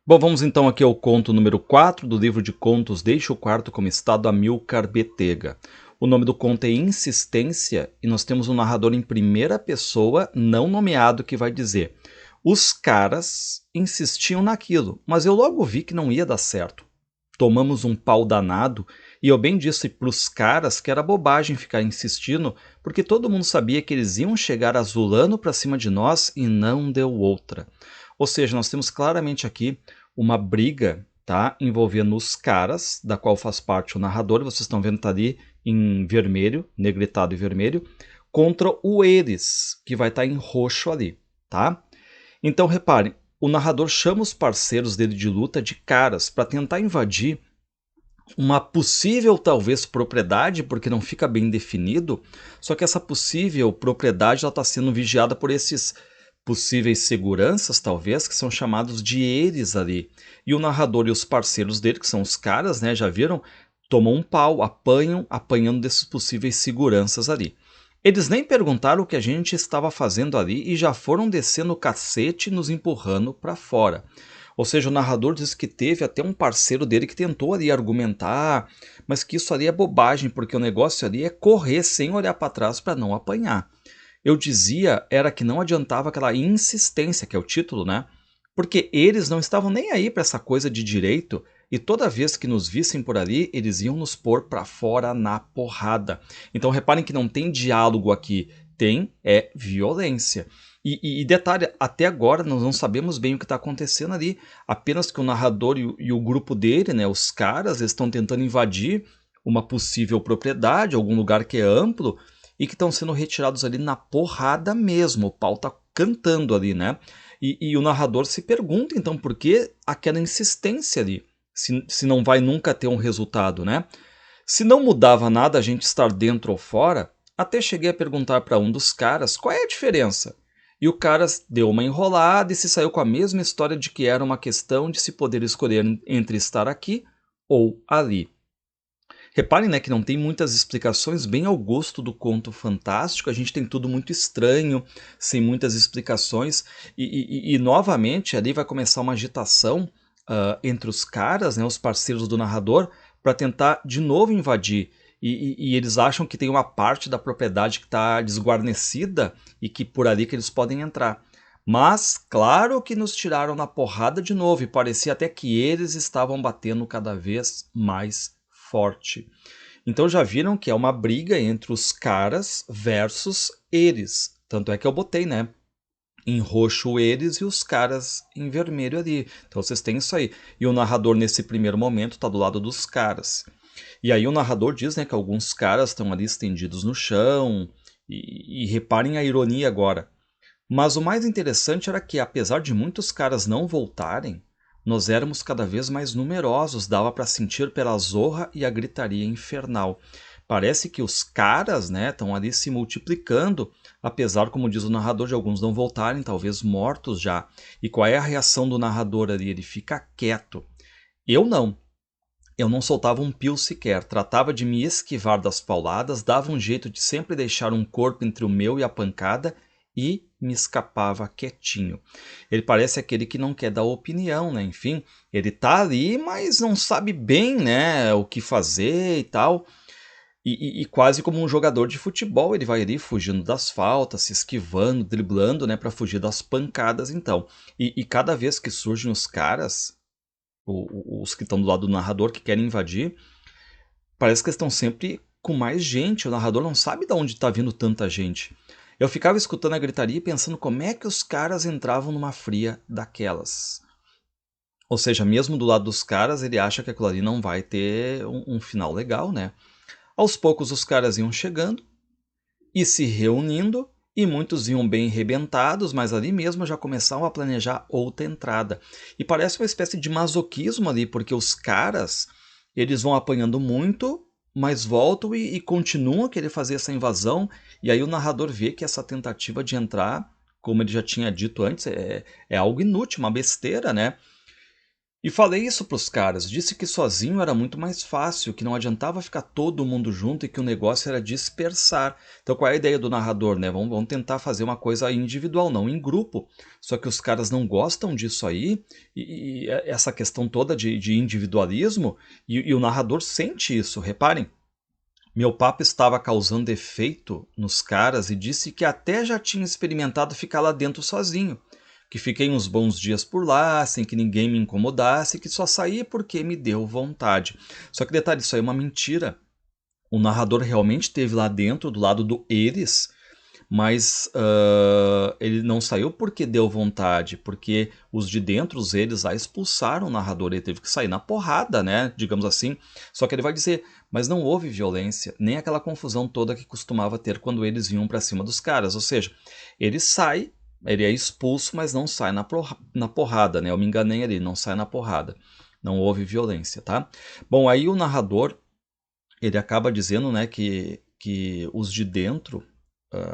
Bom, vamos então aqui ao conto número 4 do livro de contos Deixe o Quarto como Está, do Amilcar Betega. O nome do conto é Insistência e nós temos um narrador em primeira pessoa, não nomeado, que vai dizer: os caras insistiam naquilo, mas eu logo vi que não ia dar certo. Tomamos um pau danado e eu bem disse para os caras que era bobagem ficar insistindo, porque todo mundo sabia que eles iam chegar azulando para cima de nós e não deu outra. Ou seja, nós temos claramente aqui uma briga, tá, envolvendo os caras, da qual faz parte o narrador, vocês estão vendo, tá ali em vermelho, negritado e vermelho, contra o eles, que vai estar em roxo ali, tá? Então reparem, o narrador chama os parceiros dele de luta de caras para tentar invadir uma possível, talvez, propriedade, porque não fica bem definido, só que essa possível propriedade está sendo vigiada por esses possíveis seguranças, talvez, que são chamados de eles ali. E o narrador e os parceiros dele, que são os caras, né, já viram, tomam um pau, apanhando desses possíveis seguranças ali. Eles nem perguntaram o que a gente estava fazendo ali e já foram descendo o cacete, nos empurrando para fora. Ou seja, o narrador diz que teve até um parceiro dele que tentou ali argumentar, mas que isso ali é bobagem, porque o negócio ali é correr sem olhar para trás para não apanhar. Eu dizia era que não adiantava aquela insistência, que é o título, né? Porque eles não estavam nem aí para essa coisa de direito, e toda vez que nos vissem por ali, eles iam nos pôr para fora na porrada. Então reparem que não tem diálogo aqui, tem violência. E detalhe, até agora nós não sabemos bem o que está acontecendo ali, apenas que o narrador e o grupo dele, né, os caras, eles estão tentando invadir uma possível propriedade, algum lugar que é amplo, e que estão sendo retirados ali na porrada mesmo, o pau tá cantando ali, né? E o narrador se pergunta então por que aquela insistência ali, se não vai nunca ter um resultado, né? Se não mudava nada a gente estar dentro ou fora, até cheguei a perguntar para um dos caras qual é a diferença. E o cara deu uma enrolada e se saiu com a mesma história de que era uma questão de se poder escolher entre estar aqui ou ali. Reparem, né, que não tem muitas explicações, bem ao gosto do conto fantástico, a gente tem tudo muito estranho, sem muitas explicações, e novamente ali vai começar uma agitação entre os caras, né, os parceiros do narrador, para tentar de novo invadir. E eles acham que tem uma parte da propriedade que está desguarnecida e que por ali que eles podem entrar. Mas, claro que nos tiraram na porrada de novo e parecia até que eles estavam batendo cada vez mais forte. Então já viram que é uma briga entre os caras versus eles. Tanto é que eu botei, né? Em roxo eles e os caras em vermelho ali. Então vocês têm isso aí. E o narrador nesse primeiro momento está do lado dos caras. E aí o narrador diz, né, que alguns caras estão ali estendidos no chão. E reparem a ironia agora. Mas o mais interessante era que, apesar de muitos caras não voltarem, nós éramos cada vez mais numerosos, dava para sentir pela zorra e a gritaria infernal. Parece que os caras, né, estão ali se multiplicando, apesar, como diz o narrador, de alguns não voltarem, talvez mortos já. E qual é a reação do narrador ali? Ele fica quieto. Eu não. Eu não soltava um pio sequer, tratava de me esquivar das pauladas, dava um jeito de sempre deixar um corpo entre o meu e a pancada e me escapava quietinho. Ele parece aquele que não quer dar opinião, né? Enfim, ele tá ali, mas não sabe bem, né, o que fazer e tal. E quase como um jogador de futebol, ele vai ali fugindo das faltas, se esquivando, driblando, né, para fugir das pancadas, então. E cada vez que surgem os caras, os que estão do lado do narrador, que querem invadir, parece que eles estão sempre com mais gente. O narrador não sabe de onde está vindo tanta gente. Eu ficava escutando a gritaria e pensando como é que os caras entravam numa fria daquelas. Ou seja, mesmo do lado dos caras, ele acha que aquilo ali não vai ter um final legal, né? Aos poucos os caras iam chegando e se reunindo, e muitos iam bem rebentados, mas ali mesmo já começavam a planejar outra entrada. E parece uma espécie de masoquismo ali, porque os caras, eles vão apanhando muito, mas voltam e continuam a querer fazer essa invasão, e aí o narrador vê que essa tentativa de entrar, como ele já tinha dito antes, é algo inútil, uma besteira, né? E falei isso pros caras, disse que sozinho era muito mais fácil, que não adiantava ficar todo mundo junto e que o negócio era dispersar. Então qual é a ideia do narrador, né? Vamos tentar fazer uma coisa individual, não em grupo. Só que os caras não gostam disso aí, e essa questão toda de individualismo, e o narrador sente isso, reparem. Meu papo estava causando efeito nos caras e disse que até já tinha experimentado ficar lá dentro sozinho, que fiquei uns bons dias por lá, sem que ninguém me incomodasse, que só saí porque me deu vontade. Só que detalhe, isso aí é uma mentira. O narrador realmente esteve lá dentro, do lado do eles, mas ele não saiu porque deu vontade, porque os de dentro, os eles lá, expulsaram o narrador, ele teve que sair na porrada, né, digamos assim. Só que ele vai dizer, mas não houve violência, nem aquela confusão toda que costumava ter quando eles vinham para cima dos caras, ou seja, ele sai, ele é expulso, mas não sai na porrada, né, eu me enganei ali, não sai na porrada, não houve violência, tá? Bom, aí o narrador, ele acaba dizendo, né, que os de dentro,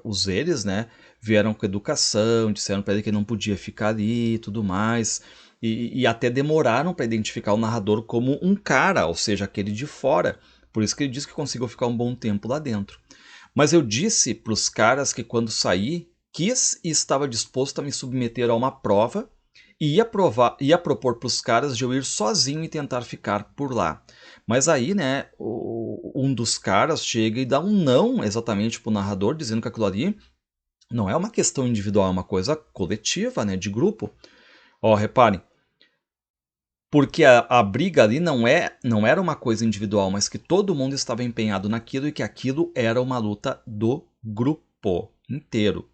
os eles, né, vieram com educação, disseram para ele que ele não podia ficar ali e tudo mais, e até demoraram para identificar o narrador como um cara, ou seja, aquele de fora. Por isso que ele disse que conseguiu ficar um bom tempo lá dentro. Mas eu disse para os caras que quando saí, quis e estava disposto a me submeter a uma prova e ia propor para os caras de eu ir sozinho e tentar ficar por lá. Mas aí, né, um dos caras chega e dá um não exatamente para o narrador, dizendo que aquilo ali não é uma questão individual, é uma coisa coletiva, né, de grupo. Ó, reparem, porque a briga ali não era uma coisa individual, mas que todo mundo estava empenhado naquilo e que aquilo era uma luta do grupo inteiro.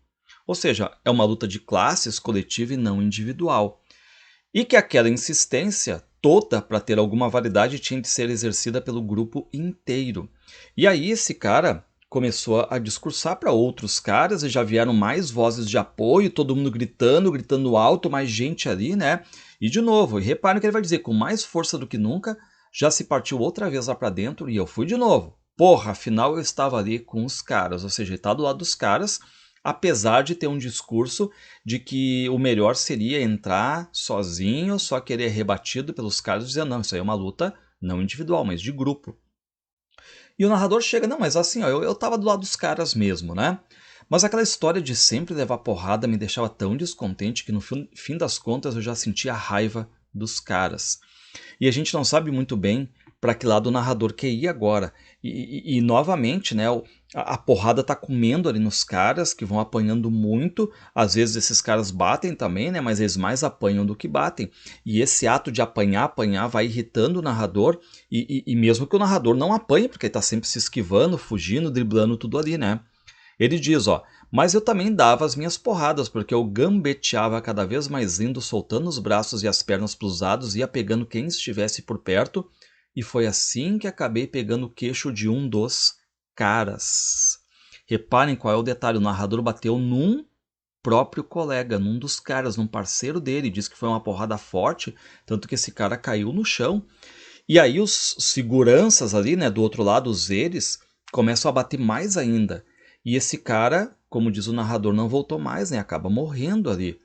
Ou seja, é uma luta de classes coletiva e não individual. E que aquela insistência toda para ter alguma validade tinha de ser exercida pelo grupo inteiro. E aí esse cara começou a discursar para outros caras e já vieram mais vozes de apoio, todo mundo gritando alto, mais gente ali, né? E de novo, e reparem o que ele vai dizer, com mais força do que nunca, já se partiu outra vez lá para dentro e eu fui de novo. Porra, afinal eu estava ali com os caras, ou seja, ele está do lado dos caras, apesar de ter um discurso de que o melhor seria entrar sozinho, só que ele é rebatido pelos caras dizendo, não, isso aí é uma luta não individual, mas de grupo. E o narrador chega, não, mas assim, ó, eu tava do lado dos caras mesmo, né? Mas aquela história de sempre levar porrada me deixava tão descontente que no fim das contas eu já sentia a raiva dos caras. E a gente não sabe muito bem para que lado o narrador quer ir agora. E novamente, né, a porrada tá comendo ali nos caras, que vão apanhando muito. Às vezes esses caras batem também, né, mas eles mais apanham do que batem. E esse ato de apanhar, vai irritando o narrador. E mesmo que o narrador não apanhe, porque ele tá sempre se esquivando, fugindo, driblando tudo ali, né. Ele diz, ó, mas eu também dava as minhas porradas, porque eu gambeteava cada vez mais indo, soltando os braços e as pernas pros lados, ia pegando quem estivesse por perto, e foi assim que acabei pegando o queixo de um dos caras. Reparem qual é o detalhe, o narrador bateu num próprio colega, num dos caras, num parceiro dele, diz que foi uma porrada forte, tanto que esse cara caiu no chão. E aí os seguranças ali, né, do outro lado, os eles, começam a bater mais ainda. E esse cara, como diz o narrador, não voltou mais, né? Acaba morrendo ali.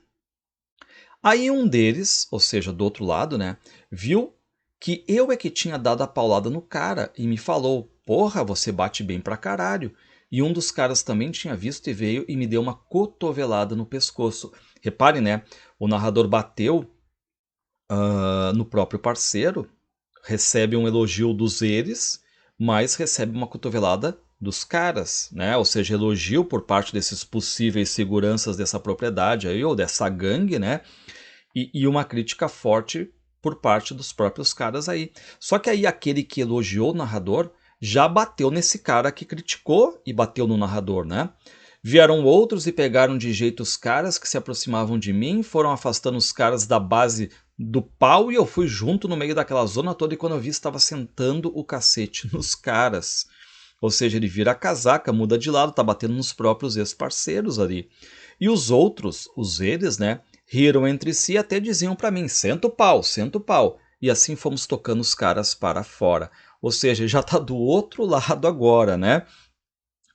Aí um deles, ou seja, do outro lado, né? Viu que eu é que tinha dado a paulada no cara e me falou, porra, você bate bem pra caralho. E um dos caras também tinha visto e veio e me deu uma cotovelada no pescoço. Repare, né? O narrador bateu no próprio parceiro, recebe um elogio dos eles, mas recebe uma cotovelada dos caras, né? Ou seja, elogio por parte desses possíveis seguranças dessa propriedade aí, ou dessa gangue, né? E uma crítica forte por parte dos próprios caras aí. Só que aí aquele que elogiou o narrador já bateu nesse cara que criticou e bateu no narrador, né? Vieram outros e pegaram de jeito os caras que se aproximavam de mim, foram afastando os caras da base do pau e eu fui junto no meio daquela zona toda e quando eu vi estava sentando o cacete nos caras. Ou seja, ele vira a casaca, muda de lado, tá batendo nos próprios ex-parceiros ali. E os outros, os eles, né, riram entre si e até diziam para mim, senta o pau, senta o pau. E assim fomos tocando os caras para fora. Ou seja, já tá do outro lado agora, né?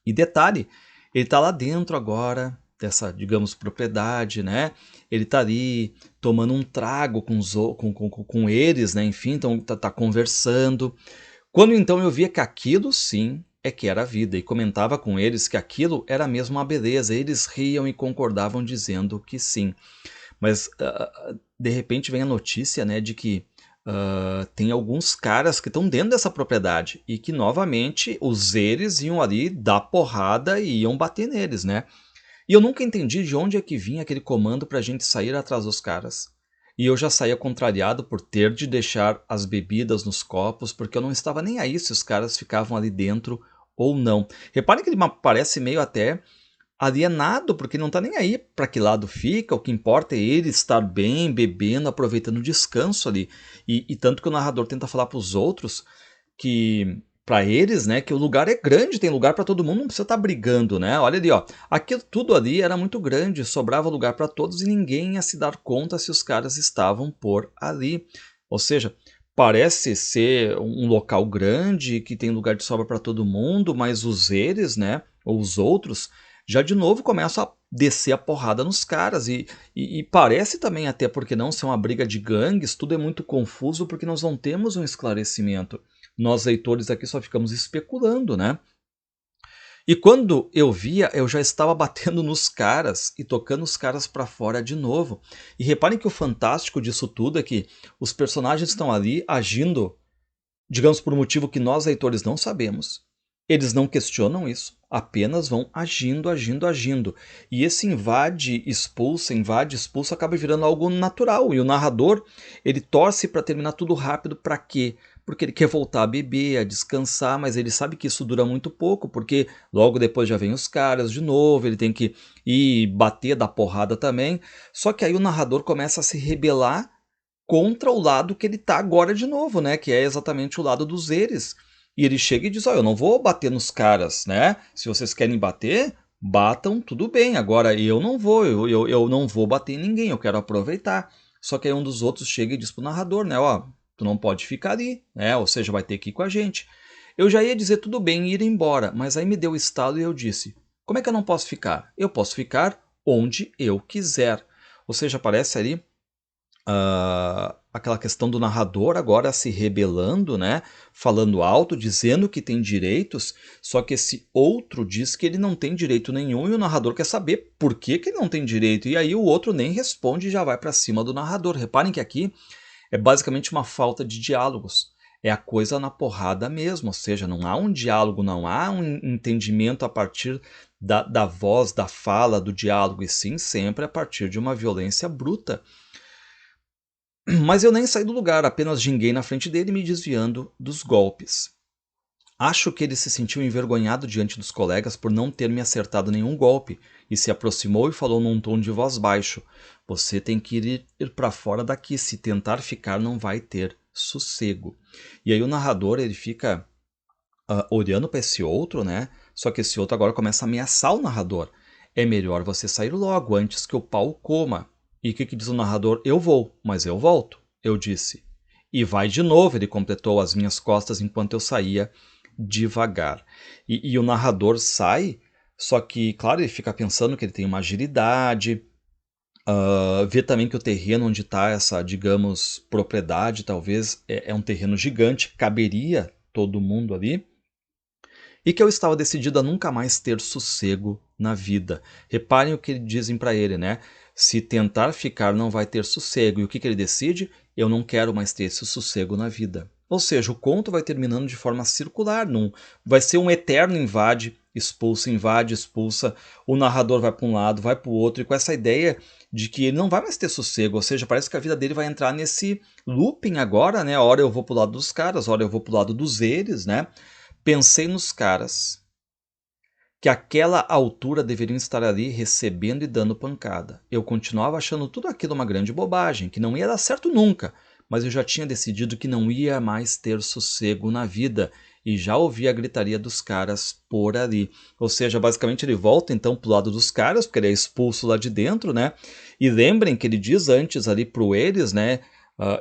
E detalhe, ele tá lá dentro agora, dessa, digamos, propriedade, né? Ele tá ali tomando um trago com eles, né? Enfim, então tá conversando. Quando então eu via que aquilo sim é que era a vida e comentava com eles que aquilo era mesmo uma beleza, eles riam e concordavam dizendo que sim. Mas de repente vem a notícia, né, de que tem alguns caras que estão dentro dessa propriedade e que novamente os eles iam ali dar porrada e iam bater neles, né? E eu nunca entendi de onde é que vinha aquele comando pra gente sair atrás dos caras. E eu já saía contrariado por ter de deixar as bebidas nos copos, porque eu não estava nem aí se os caras ficavam ali dentro ou não. Reparem que ele parece meio até alienado, porque não está nem aí para que lado fica, o que importa é ele estar bem, bebendo, aproveitando o descanso ali. E tanto que o narrador tenta falar para os outros que para eles, né, que o lugar é grande, tem lugar para todo mundo, não precisa estar brigando, né? Olha ali, ó, aquilo tudo ali era muito grande, sobrava lugar para todos e ninguém ia se dar conta se os caras estavam por ali. Ou seja, parece ser um local grande que tem lugar de sobra para todo mundo, mas os eles, né, ou os outros, já de novo começam a descer a porrada nos caras e parece também até porque não ser uma briga de gangues, tudo é muito confuso porque nós não temos um esclarecimento. Nós leitores aqui só ficamos especulando, né? E quando eu via, eu já estava batendo nos caras e tocando os caras para fora de novo. E reparem que o fantástico disso tudo é que os personagens estão ali agindo, digamos, por um motivo que nós leitores não sabemos. Eles não questionam isso, apenas vão agindo, agindo, agindo. E esse invade, expulsa acaba virando algo natural. E o narrador, ele torce para terminar tudo rápido, para quê? Porque ele quer voltar a beber, a descansar, mas ele sabe que isso dura muito pouco, porque logo depois já vem os caras de novo, ele tem que ir bater, dar porrada também. Só que aí o narrador começa a se rebelar contra o lado que ele tá agora de novo, né? Que é exatamente o lado dos eles. E ele chega e diz: ó, eu não vou bater nos caras, né? Se vocês querem bater, batam, tudo bem. Agora eu não vou, eu não vou bater em ninguém, eu quero aproveitar. Só que aí um dos outros chega e diz pro narrador, né? Ó, tu não pode ficar ali, né? Ou seja, vai ter que ir com a gente. Eu já ia dizer tudo bem e ir embora, mas aí me deu o estalo e eu disse: como é que eu não posso ficar? Eu posso ficar onde eu quiser. Ou seja, parece ali aquela questão do narrador agora se rebelando, né? Falando alto, dizendo que tem direitos, só que esse outro diz que ele não tem direito nenhum e o narrador quer saber por que, que ele não tem direito. E aí o outro nem responde e já vai para cima do narrador. Reparem que aqui é basicamente uma falta de diálogos. É a coisa na porrada mesmo, ou seja, não há um diálogo, não há um entendimento a partir da voz, da fala, do diálogo, e sim sempre a partir de uma violência bruta. Mas eu nem saí do lugar, apenas ginguei na frente dele, me desviando dos golpes. Acho que ele se sentiu envergonhado diante dos colegas por não ter me acertado nenhum golpe, e se aproximou e falou num tom de voz baixo: você tem que ir para fora daqui, se tentar ficar não vai ter sossego. E aí o narrador ele fica olhando para esse outro, né? Só que esse outro agora começa a ameaçar o narrador. É melhor você sair logo antes que o pau coma. E o que diz o narrador? Eu vou, mas eu volto, eu disse. E vai de novo, ele completou às minhas costas enquanto eu saía devagar. E o narrador sai, só que, claro, ele fica pensando que ele tem uma agilidade, vê também que o terreno onde está essa, digamos, propriedade, talvez, é um terreno gigante, caberia todo mundo ali. E que eu estava decidido a nunca mais ter sossego na vida. Reparem o que dizem para ele, né? Se tentar ficar não vai ter sossego. E o que ele decide? Eu não quero mais ter esse sossego na vida. Ou seja, o conto vai terminando de forma circular. Vai ser um eterno invade, expulsa. O narrador vai para um lado, vai para o outro. E com essa ideia de que ele não vai mais ter sossego. Ou seja, parece que a vida dele vai entrar nesse looping agora, né? Ora eu vou para o lado dos caras, ora eu vou para o lado dos eles, né? Pensei nos caras que àquela altura deveriam estar ali recebendo e dando pancada. Eu continuava achando tudo aquilo uma grande bobagem, que não ia dar certo nunca, mas eu já tinha decidido que não ia mais ter sossego na vida e já ouvi a gritaria dos caras por ali. Ou seja, basicamente ele volta então pro lado dos caras, porque ele é expulso lá de dentro, né? E lembrem que ele diz antes ali pro eles, né?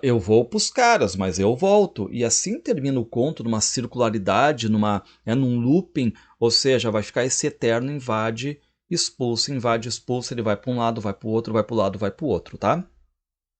Eu vou pros caras, mas eu volto. E assim termina o conto numa circularidade, num looping, ou seja, vai ficar esse eterno invade expulsa, invade, expulsa, ele vai para um lado, vai para o outro, vai para o lado, vai para o outro, tá?